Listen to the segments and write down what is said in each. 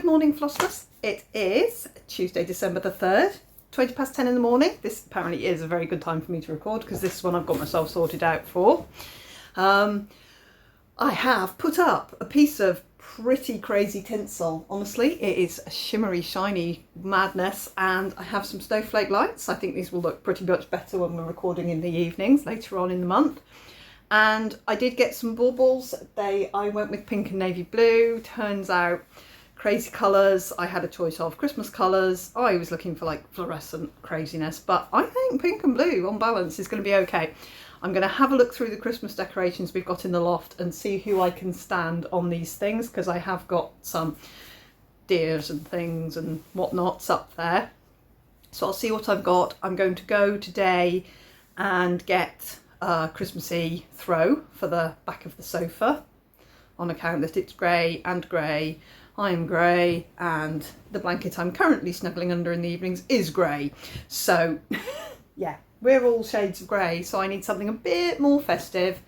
Good morning, Flossmas. It is Tuesday, December the 3rd, 20 past 10 in the morning. This apparently is a very good time for me to record because this one I've got myself sorted out for. I have put up a piece of pretty crazy tinsel. Honestly, it is a shimmery, shiny madness, and I have some snowflake lights. I think these will look pretty much better when we're recording in the evenings later on in the month. And I did get some baubles. I went with pink and navy blue. Turns out crazy colours. I had a choice of Christmas colours. I was looking for like fluorescent craziness, but I think pink and blue on balance is going to be okay. I'm going to have a look through the Christmas decorations we've got in the loft and see who I can stand on these things, because I have got some deers and things and whatnots up there. So I'll see what I've got. I'm going to go today and get a Christmassy throw for the back of the sofa, on account that it's grey and grey. I am grey, and the blanket I'm currently snuggling under in the evenings is grey. So yeah, we're all shades of grey, so I need something a bit more festive.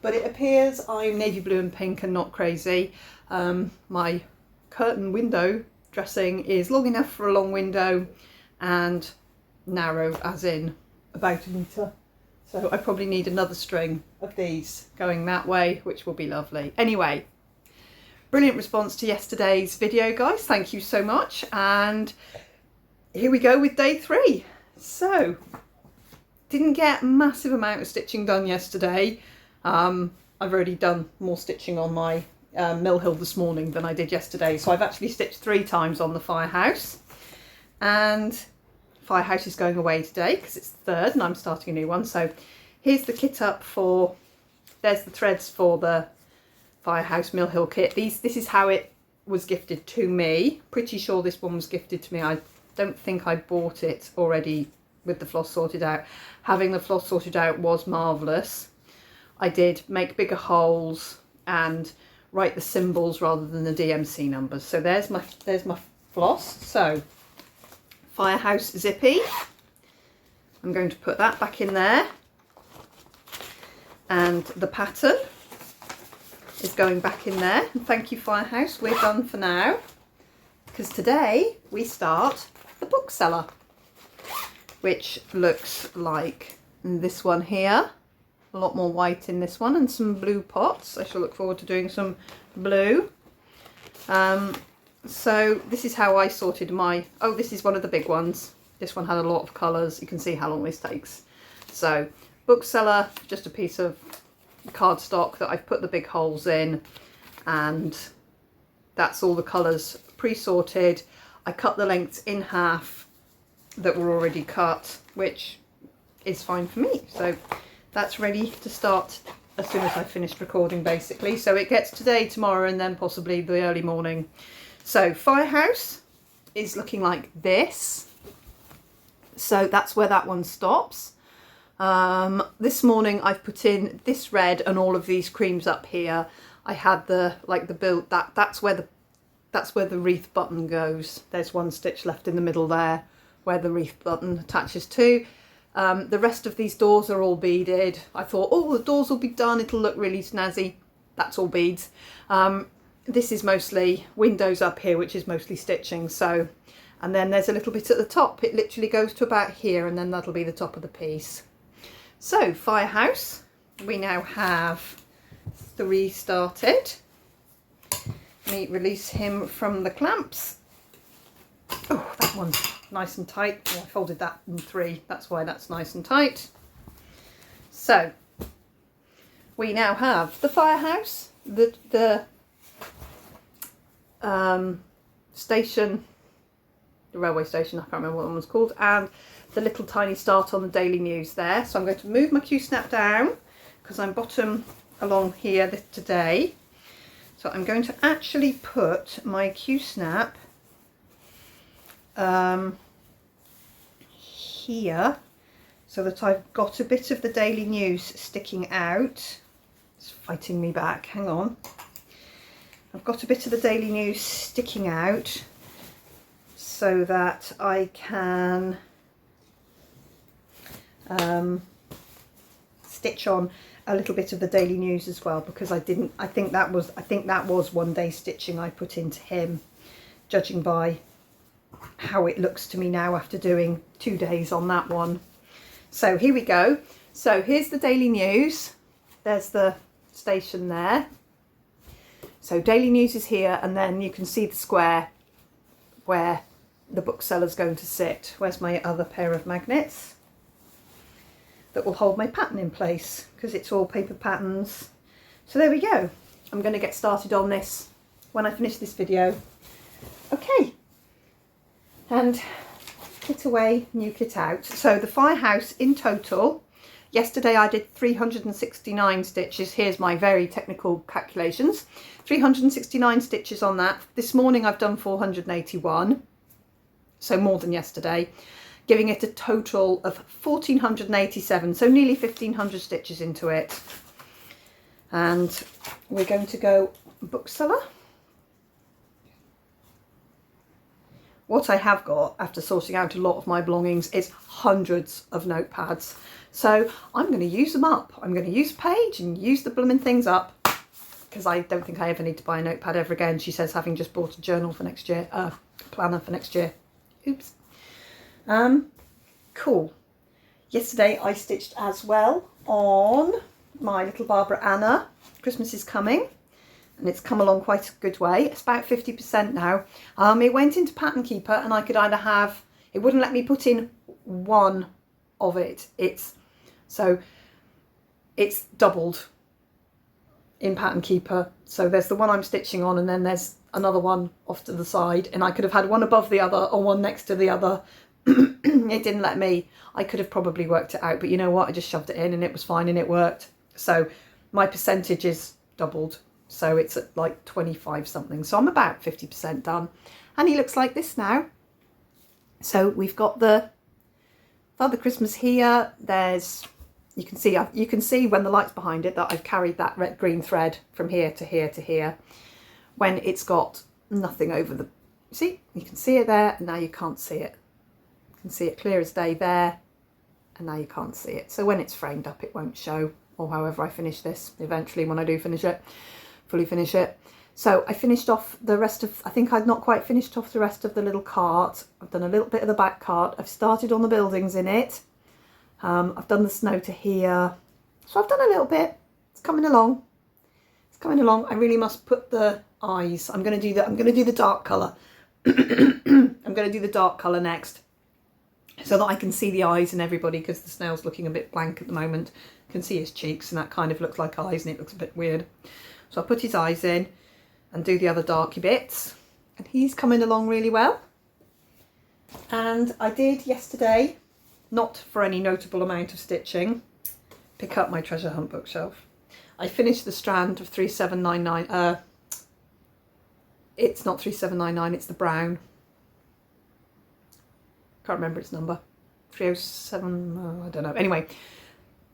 But it appears I'm navy blue and pink and not crazy. My curtain window dressing is long enough for a long window and narrow as in about a metre. So I probably need another string of these going that way, which will be lovely. Anyway, brilliant response to yesterday's video, guys. Thank you so much. And here we go with day 3. So, didn't get a massive amount of stitching done yesterday. I've already done more stitching on my mill hill this morning than I did yesterday. So I've actually stitched 3 times on the firehouse. And firehouse is going away today because it's the 3rd and I'm starting a new one. So here's the kit up for, there's the threads for the firehouse mill hill kit. This is how it was gifted to me. Pretty sure this one was gifted to me. I don't think I bought it already with the floss sorted out. Having the floss sorted out was marvellous. I did make bigger holes and write the symbols rather than the DMC numbers. So there's my floss. So firehouse zippy, I'm going to put that back in there, and the pattern is going back in there. And thank you, firehouse, we're done for now, because today we start the bookseller, which looks like this one here. A lot more white in this one and some blue pots. I shall look forward to doing some blue. So this is how I sorted my, oh, this is one of the big ones. This one had a lot of colours. You can see how long this takes. So bookseller, just a piece of cardstock that I've put the big holes in, and that's all the colours pre-sorted. I cut the lengths in half that were already cut, which is fine for me. So that's ready to start as soon as I finished recording, basically. So it gets today, tomorrow, and then possibly the early morning. So firehouse is looking like this. So that's where that one stops. This morning I've put in this red and all of these creams up here. I had the build that's where the wreath button goes. There's one stitch left in the middle there where the wreath button attaches to. The rest of these doors are all beaded. I thought, oh, the doors will be done, it'll look really snazzy. That's all beads. This is mostly windows up here, which is mostly stitching. So, and then there's a little bit at the top. It literally goes to about here, and then that'll be the top of the piece. So firehouse, we now have 3 started. Let me release him from the clamps. Oh, that one's nice and tight. Oh, I folded that in 3. That's why that's nice and tight. So we now have the firehouse, the station, the railway station, I can't remember what one was called, and the little tiny start on the Daily News there. So I'm going to move my Q-snap down because I'm bottom along here today. So I'm going to actually put my Q-snap here so that I've got a bit of the Daily News sticking out. It's fighting me back, hang on. I've got a bit of the Daily News sticking out so that I can stitch on a little bit of the Daily News as well, because I think that was one day stitching I put into him. judging by how it looks to me now after doing 2 days on that one. So here we go. So here's the daily news. There's the station there. So daily news is here, and then you can see the square where the bookseller's going to sit. Where's my other pair of magnets that will hold my pattern in place, because it's all paper patterns. So there we go. I'm going to get started on this when I finish this video. Okay, and kit away, new kit out. So the firehouse in total, yesterday I did 369 stitches. Here's my very technical calculations. 369 stitches on that. This morning I've done 481, so more than yesterday, giving it a total of 1487, so nearly 1500 stitches into it. And we're going to go bookseller. What I have got, after sorting out a lot of my belongings, is hundreds of notepads. So I'm going to use them up. I'm going to use Paige and use the blooming things up, because I don't think I ever need to buy a notepad ever again. She says, having just bought a journal for next year, planner for next year. Oops. Cool. Yesterday I stitched as well on my little Barbara Anna. Christmas is coming, and it's come along quite a good way. It's about 50% now. It went into Pattern Keeper, and I could either have, it wouldn't let me put in one of it. It's doubled in Pattern Keeper. So there's the one I'm stitching on, and then there's another one off to the side, and I could have had one above the other or one next to the other. It didn't let me. I could have probably worked it out, but you know what, I just shoved it in and it was fine and it worked. So my percentage is doubled, so it's at like 25 something, so I'm about 50% done, and he looks like this now. So we've got the Father Christmas here. There's, you can see when the light's behind it that I've carried that red green thread from here to here to here, when it's got nothing over the, see, you can see it there, and now you can't see it. You can see it clear as day there, and now you can't see it. So when it's framed up, it won't show, or however I finish this eventually, when I do finish it, fully finish it. So I finished off the rest of, I think I'd not quite finished off the rest of the little cart. I've done a little bit of the back cart. I've started on the buildings in it. I've done the snow to here. So I've done a little bit. It's coming along. It's coming along. I really must put the eyes. I'm going to do that. I'm going to do the dark colour. I'm going to do the dark colour next, so that I can see the eyes and everybody, because the snail's looking a bit blank at the moment. You can see his cheeks, and that kind of looks like eyes, and it looks a bit weird. So I'll put his eyes in and do the other darky bits, and he's coming along really well. And I did yesterday, not for any notable amount of stitching, pick up my treasure hunt bookshelf. I finished the strand of 3799. It's not 3799, it's the brown. Can't remember its number. 307, I don't know. Anyway,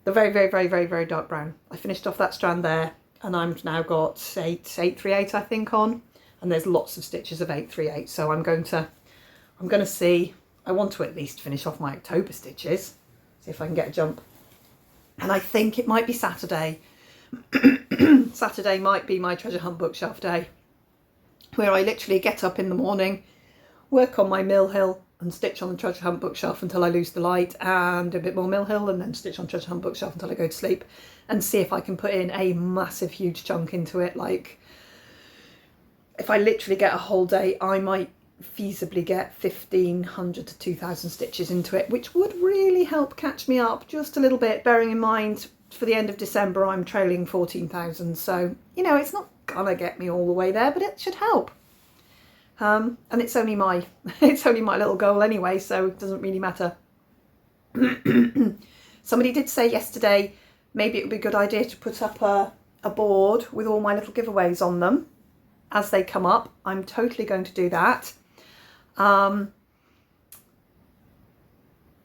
the very, very, very, very, very dark brown. I finished off that strand there, and I've now got 838, I think, on, and there's lots of stitches of 838. So I'm going to see. I want to at least finish off my October stitches, see if I can get a jump. And I think it might be Saturday. Saturday might be my treasure hunt bookshelf day, where I literally get up in the morning, work on my mill hill, and stitch on the treasure hunt bookshelf until I lose the light, and a bit more mill hill, and then stitch on treasure hunt bookshelf until I go to sleep, and see if I can put in a massive huge chunk into it. Like, if I literally get a whole day, I might feasibly get 1500 to 2000 stitches into it, which would really help catch me up just a little bit, bearing in mind for the end of December I'm trailing 14,000, so you know, it's not gonna get me all the way there, but it should help. And it's only my little goal anyway, so it doesn't really matter. Somebody did say yesterday maybe it would be a good idea to put up a board with all my little giveaways on them as they come up. I'm totally going to do that. The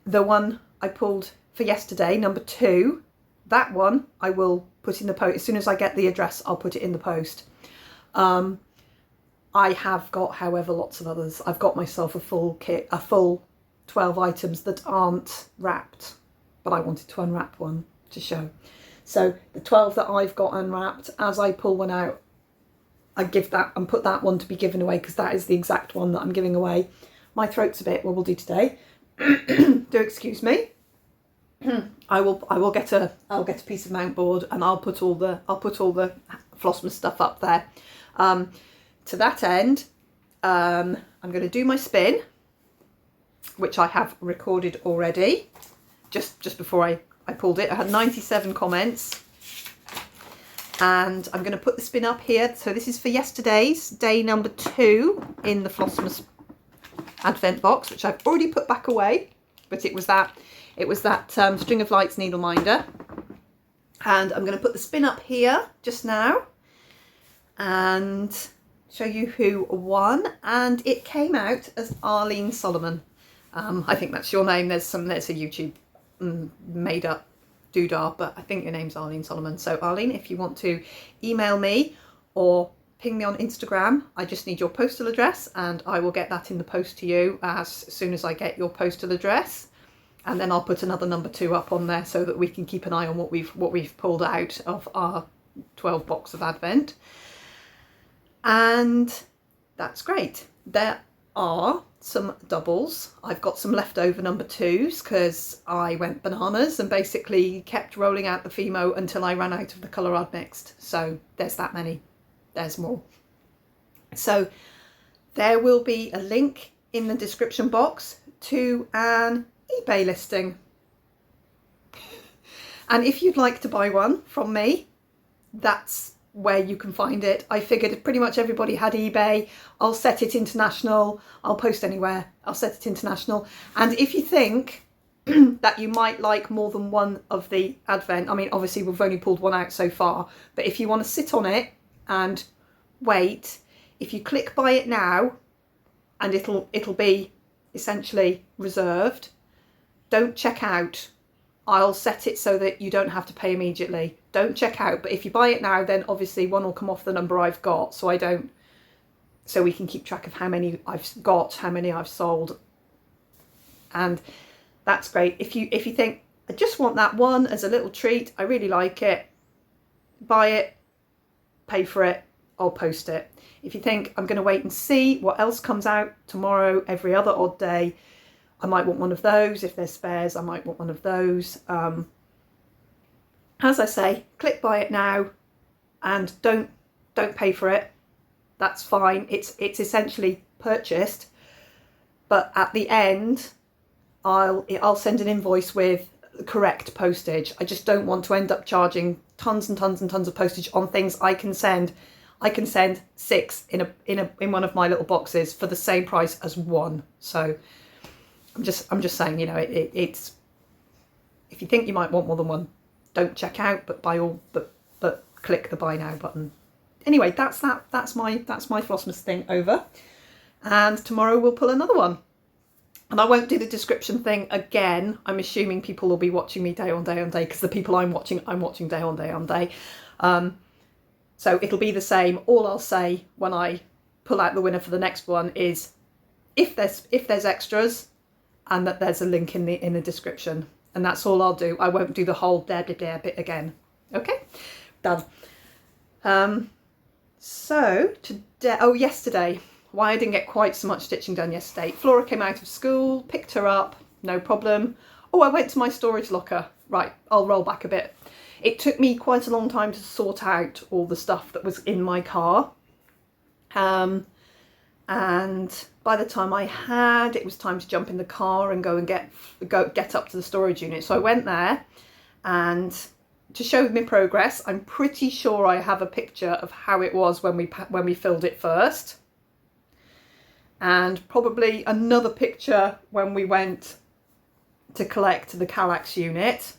one I pulled for yesterday, number 2, that one I will put in the post. As soon as I get the address, I'll put it in the post. I have got, however, lots of others. I've got myself a full kit, a full 12 items that aren't wrapped, but I wanted to unwrap one to show. So the 12 that I've got unwrapped, as I pull one out, I give that and put that one to be given away, because that is the exact one that I'm giving away. My throat's a bit wobbledy today. Do excuse me. I'll get a piece of mount board, and I'll put all the Flossmas stuff up there. To that end, I'm going to do my spin, which I have recorded already. Just before I pulled it, I had 97 comments, and I'm going to put the spin up here. So this is for yesterday's day number 2 in the Flossmas advent box, which I've already put back away, but it was that string of lights needle minder. And I'm going to put the spin up here just now and show you who won, and it came out as Arlene Solomon. I think that's your name. There's a YouTube made up doodah, but I think your name's Arlene Solomon. So Arlene, if you want to email me or ping me on Instagram, I just need your postal address, and I will get that in the post to you as soon as I get your postal address. And then I'll put another number 2 up on there so that we can keep an eye on what we've pulled out of our 12 box of Advent. And that's great. There are some doubles. I've got some leftover number 2s because I went bananas and basically kept rolling out the Fimo until I ran out of the colour I'd mixed. So there's that many. There's more. So there will be a link in the description box to an eBay listing. And if you'd like to buy one from me, that's where you can find it. I figured pretty much everybody had eBay. I'll set it international. I'll post anywhere. I'll set it international. And if you think that you might like more than one of the Advent, I mean, obviously we've only pulled one out so far, but if you want to sit on it and wait, if you click buy it now, and it'll be essentially reserved. Don't check out. I'll set it so that you don't have to pay immediately. Don't check out, but if you buy it now, then obviously one will come off the number I've got, so we can keep track of how many I've got, how many I've sold. And that's great. If you think, I just want that one as a little treat, I really like it, buy it, pay for it, I'll post it. If you think I'm going to wait and see what else comes out tomorrow, every other odd day, I might want one of those. If there's spares, I might want one of those. As I say, click buy it now, and don't pay for it. That's fine. It's essentially purchased, but at the end, I'll send an invoice with the correct postage. I just don't want to end up charging tons and tons and tons of postage on things I can send 6 in one of my little boxes for the same price as one. So I'm just saying, you know, it's if you think you might want more than one, don't check out, but click the buy now button. Anyway, that's my Flossmas thing over, and tomorrow we'll pull another one. And I won't do the description thing again. I'm assuming people will be watching me day on day on day, because the people I'm watching day on day on day. So it'll be the same. All I'll say when I pull out the winner for the next one is if there's extras, and that there's a link in the description. And that's all I'll do. I won't do the whole there bit again. Okay, done. So today, yesterday, why I didn't get quite so much stitching done yesterday. Flora came out of school, picked her up, no problem. Oh, I went to my storage locker. Right, I'll roll back a bit. It took me quite a long time to sort out all the stuff that was in my car. And by the time it was time to jump in the car and go get up to the storage unit. So I went there, and to show me progress, I'm pretty sure I have a picture of how it was when we filled it first, and probably another picture when we went to collect the Kallax unit.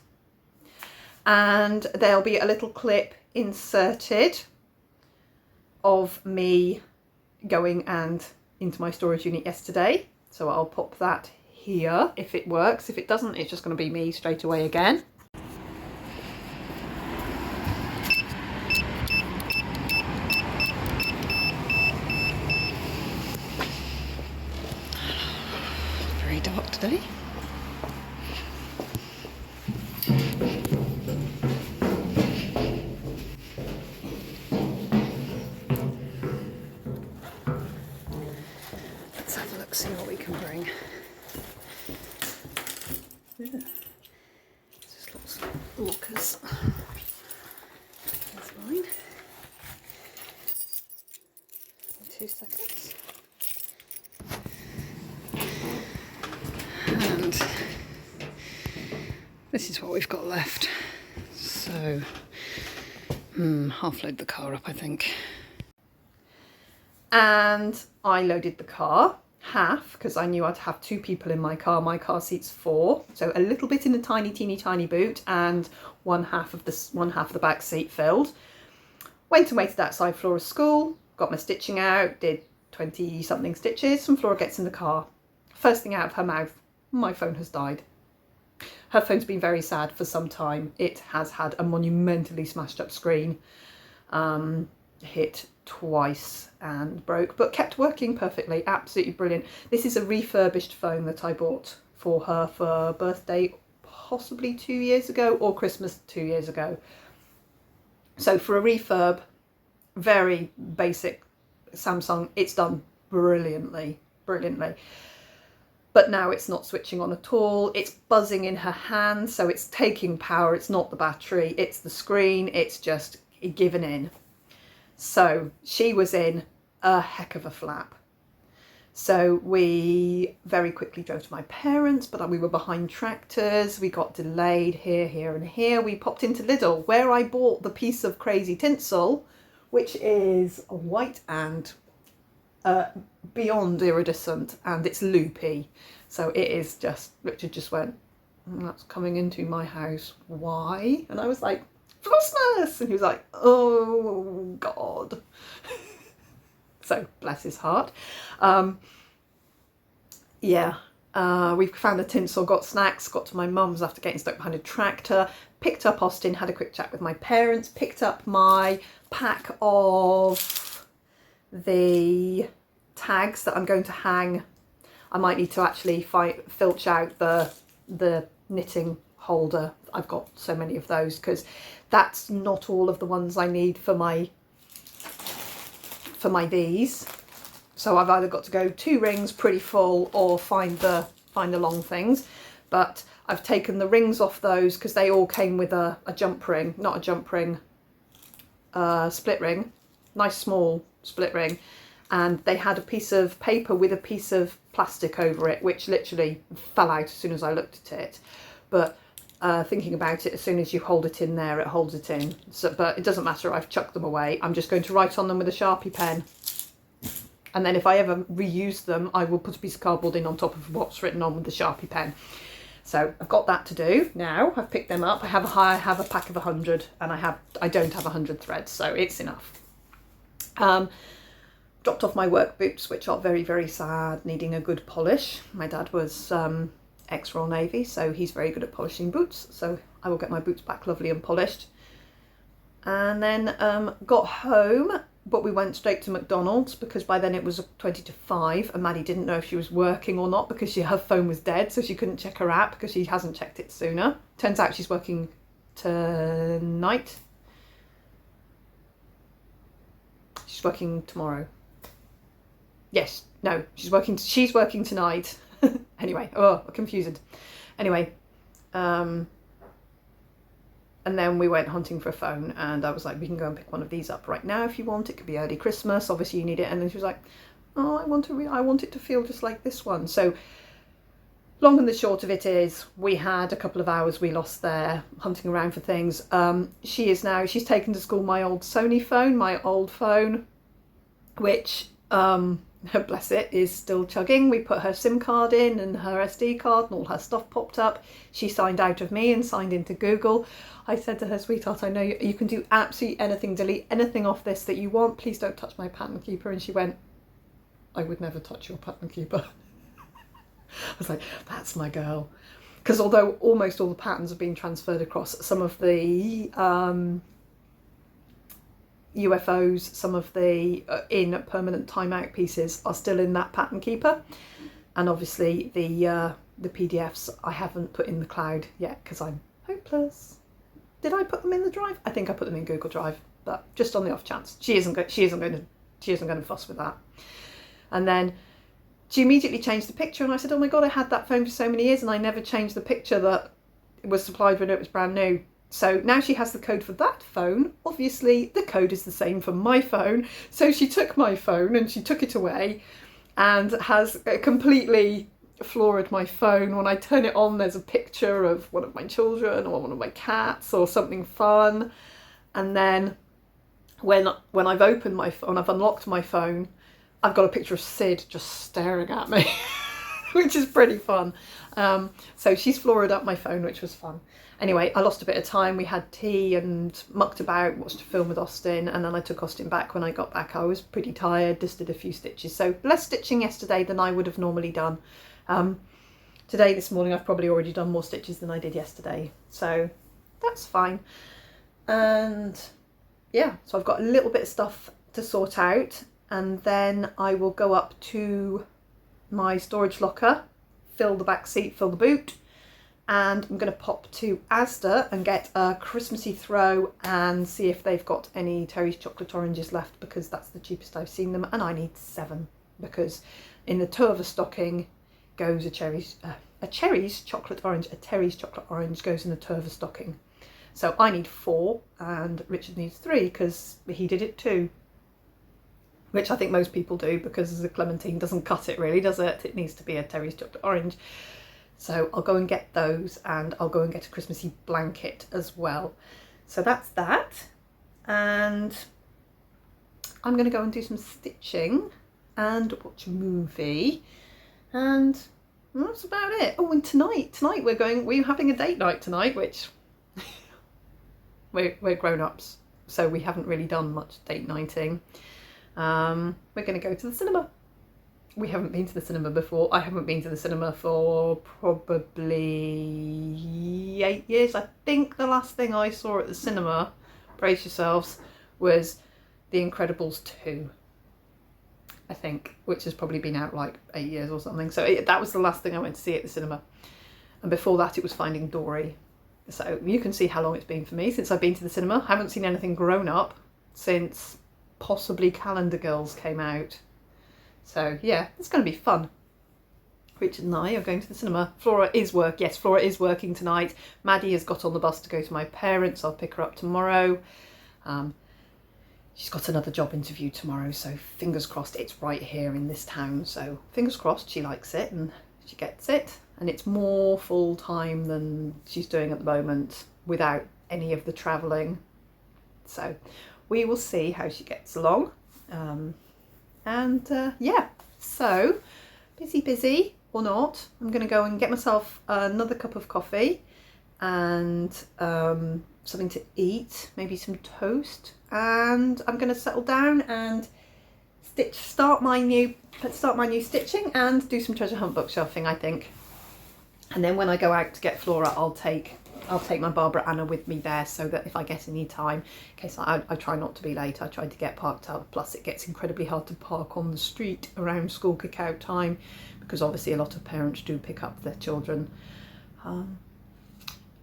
And there'll be a little clip inserted of me going and into my storage unit yesterday. So I'll pop that here if it works. If it doesn't, it's just going to be me straight away again. Very dark today. look, see what we can bring. Yeah. Just lots of lockers. That's mine. 2 seconds. And this is what we've got left. So, half load the car up, I think. And I loaded the car half because I knew I'd have 2 people in my car. My car seats 4, so a little bit in a tiny, teeny, tiny boot, and one half of the back seat filled. Went and waited outside Flora's school. Got my stitching out. Did 20 something stitches, and Flora gets in the car. First thing out of her mouth, my phone has died. Her phone's been very sad for some time. It has had a monumentally smashed up screen, hit twice and broke, but kept working perfectly. Absolutely brilliant. This is a refurbished phone that I bought for her for birthday possibly 2 years ago, or Christmas 2 years ago. So for a refurb, very basic Samsung, it's done brilliantly. But now it's not switching on at all. It's buzzing in her hand, so it's taking power. It's not the battery, it's the screen. It's just given in. So she was in a heck of a flap. So we very quickly drove to my parents, but we were behind tractors. We got delayed here and here. We popped into Lidl, where I bought the piece of crazy tinsel, which is white and beyond iridescent, and it's loopy. So it is just, Richard just went, that's coming into my house, why? And I was like, Flossmas! And he was like, oh God. So bless his heart. We found the tinsel, got snacks, got to my mum's after getting stuck behind a tractor, picked up Austin, had a quick chat with my parents, picked up my pack of the tags that I'm going to hang. I might need to actually filch out the knitting holder. I've got so many of those, because that's not all of the ones I need for my these. So I've either got to go 2 rings pretty full, or find the long things. But I've taken the rings off those because they all came with a jump ring, not a jump ring, split ring, nice small split ring, and they had a piece of paper with a piece of plastic over it, which literally fell out as soon as I looked at it. But thinking about it, as soon as you hold it in there, it holds it in. So, but it doesn't matter, I've chucked them away. I'm just going to write on them with a Sharpie pen. And then if I ever reuse them, I will put a piece of cardboard in on top of what's written on with the Sharpie pen. So I've got that to do now. I've picked them up. I have a pack of 100, and I don't have 100 threads, so it's enough. Dropped off my work boots, which are very, very sad, needing a good polish. My dad was ex-Royal Navy, so he's very good at polishing boots. So I will get my boots back lovely and polished. And then got home, but we went straight to McDonald's because by then it was 20 to 5 and Maddie didn't know if she was working or not because her phone was dead, so she couldn't check her app because she hasn't checked it sooner. Turns out she's working tonight. She's working tomorrow. Yes, no, she's working tonight. Anyway, confused. Anyway, and then we went hunting for a phone, and I was like, we can go and pick one of these up right now if you want. It could be early Christmas, obviously you need it. And then she was like, oh, I want it to feel just like this one. So long and the short of it is, we had a couple of hours we lost there hunting around for things. She's taken to school my old Sony phone, my old phone, which bless it, is still chugging. We put her SIM card in and her SD card and all her stuff popped up. She signed out of me and signed into Google. I said to her, sweetheart, I know you can do absolutely anything, delete anything off this that you want. Please don't touch my pattern keeper. And she went, I would never touch your pattern keeper. I was like, that's my girl. Because although almost all the patterns have been transferred across, some of the UFOs, some of the in permanent timeout pieces are still in that pattern keeper, and obviously the PDFs I haven't put in the cloud yet because I'm hopeless. Did I put them in the drive? I think I put them in Google Drive, but just on the off chance. She isn't going to fuss with that. And then she immediately changed the picture, and I said, oh my God, I had that phone for so many years and I never changed the picture that was supplied when it was brand new. So now she has the code for that phone. Obviously the code is the same for my phone. So she took my phone and she took it away and has completely floored my phone. When I turn it on, there's a picture of one of my children or one of my cats or something fun. And then when I've opened my phone, I've unlocked my phone, I've got a picture of Sid just staring at me, which is pretty fun. So she's floored up my phone, which was fun. Anyway, I lost a bit of time. We had tea and mucked about, watched a film with Austin, and then I took Austin back. When I got back, I was pretty tired, just did a few stitches. So less stitching yesterday than I would have normally done. Today, this morning, I've probably already done more stitches than I did yesterday. So that's fine. And yeah, so I've got a little bit of stuff to sort out, and then I will go up to my storage locker, fill the back seat, fill the boot, and I'm going to pop to Asda and get a Christmassy throw and see if they've got any Terry's chocolate oranges left, because that's the cheapest I've seen them, and I need 7 because in the Turva stocking goes a Terry's chocolate orange. A Terry's chocolate orange goes in the Turva stocking. So I need 4 and Richard needs 3 because he did it too. Which I think most people do, because the clementine doesn't cut it really, does it? It needs to be a Terry's chocolate orange. So I'll go and get those, and I'll go and get a Christmassy blanket as well. So that's that. And I'm going to go and do some stitching and watch a movie. And that's about it. Oh, and tonight we're having a date night tonight, which we're grown-ups, so we haven't really done much date nighting. We're going to go to the cinema. We haven't been to the cinema before. I haven't been to the cinema for probably 8 years. I think the last thing I saw at the cinema, brace yourselves, was The Incredibles 2. I think, which has probably been out like 8 years or something. So that was the last thing I went to see at the cinema. And before that it was Finding Dory. So you can see how long it's been for me since I've been to the cinema. I haven't seen anything grown up since possibly Calendar Girls came out. So yeah, it's going to be fun. Richard and I are going to the cinema. Flora is working tonight. Maddie has got on the bus to go to my parents. I'll pick her up tomorrow. She's got another job interview tomorrow, so fingers crossed. It's right here in this town, so fingers crossed she likes it and she gets it. And it's more full time than she's doing at the moment without any of the travelling. So we will see how she gets along. Yeah, so busy or not, I'm going to go and get myself another cup of coffee and something to eat, maybe some toast, and I'm going to settle down and start my new stitching and do some treasure hunt bookshelving, I think. And then when I go out to get Flora, I'll take my Barbara Anna with me there, so that if I get any time, in case I try not to be late. I tried to get parked out, plus it gets incredibly hard to park on the street around school kick-out time, because obviously a lot of parents do pick up their children.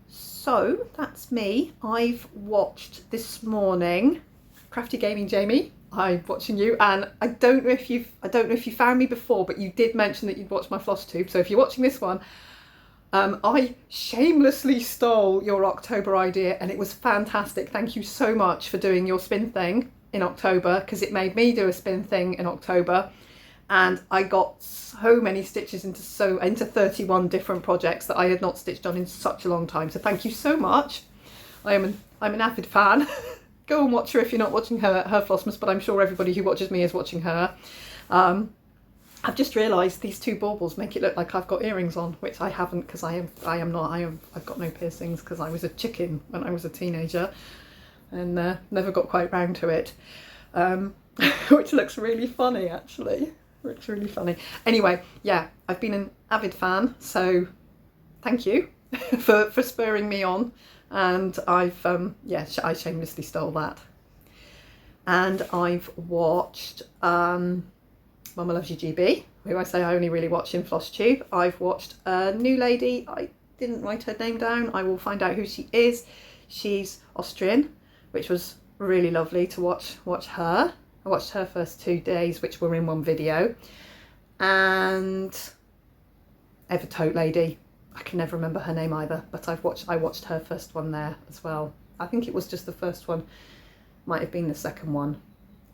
So that's me. I've watched this morning Crafty Gaming Jamie. I'm watching you, and I don't know if you found me before, but you did mention that you'd watched my floss tube. So if you're watching this one, I shamelessly stole your October idea, and it was fantastic. Thank you so much for doing your spin thing in October, because it made me do a spin thing in October, and I got so many stitches into 31 different projects that I had not stitched on in such a long time. So thank you so much. I'm an avid fan. Go and watch her if you're not watching her Flossmas, but I'm sure everybody who watches me is watching her. I've just realised these 2 baubles make it look like I've got earrings on, which I haven't, because I've got no piercings, because I was a chicken when I was a teenager and never got quite round to it, which looks really funny actually. Looks really funny. Anyway, yeah, I've been an avid fan, so thank you for spurring me on, and I shamelessly stole that. And I've watched Mama Loves You GB, who I say I only really watch in FlossTube. I've watched a new lady. I didn't write her name down. I will find out who she is. She's Austrian, which was really lovely to watch her. I watched her first 2 days, which were in one video. and Ever Tote Lady. I can never remember her name either, but I watched her first one there as well. I think it was just the first one, might have been the second one.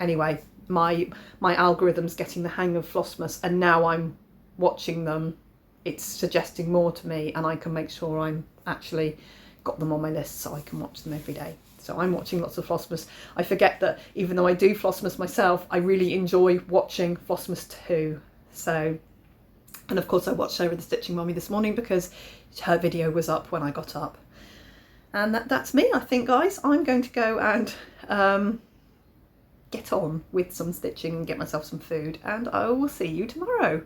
Anyway, my algorithm's getting the hang of Flossmas, and now I'm watching them, it's suggesting more to me, and I can make sure I'm actually got them on my list so I can watch them every day. So I'm watching lots of Flossmas. I forget that even though I do Flossmas myself, I really enjoy watching Flossmas too. So, and of course I watched her with the Stitching Mummy this morning because her video was up when I got up. And that's me, I think, guys. I'm going to go and get on with some stitching and get myself some food, and I will see you tomorrow.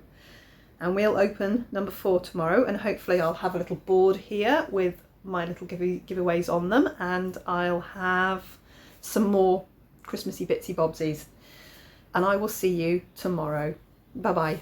And we'll open number 4 tomorrow, and hopefully I'll have a little board here with my little giveaways on them, and I'll have some more Christmassy bitsy bobsies. And I will see you tomorrow. Bye bye.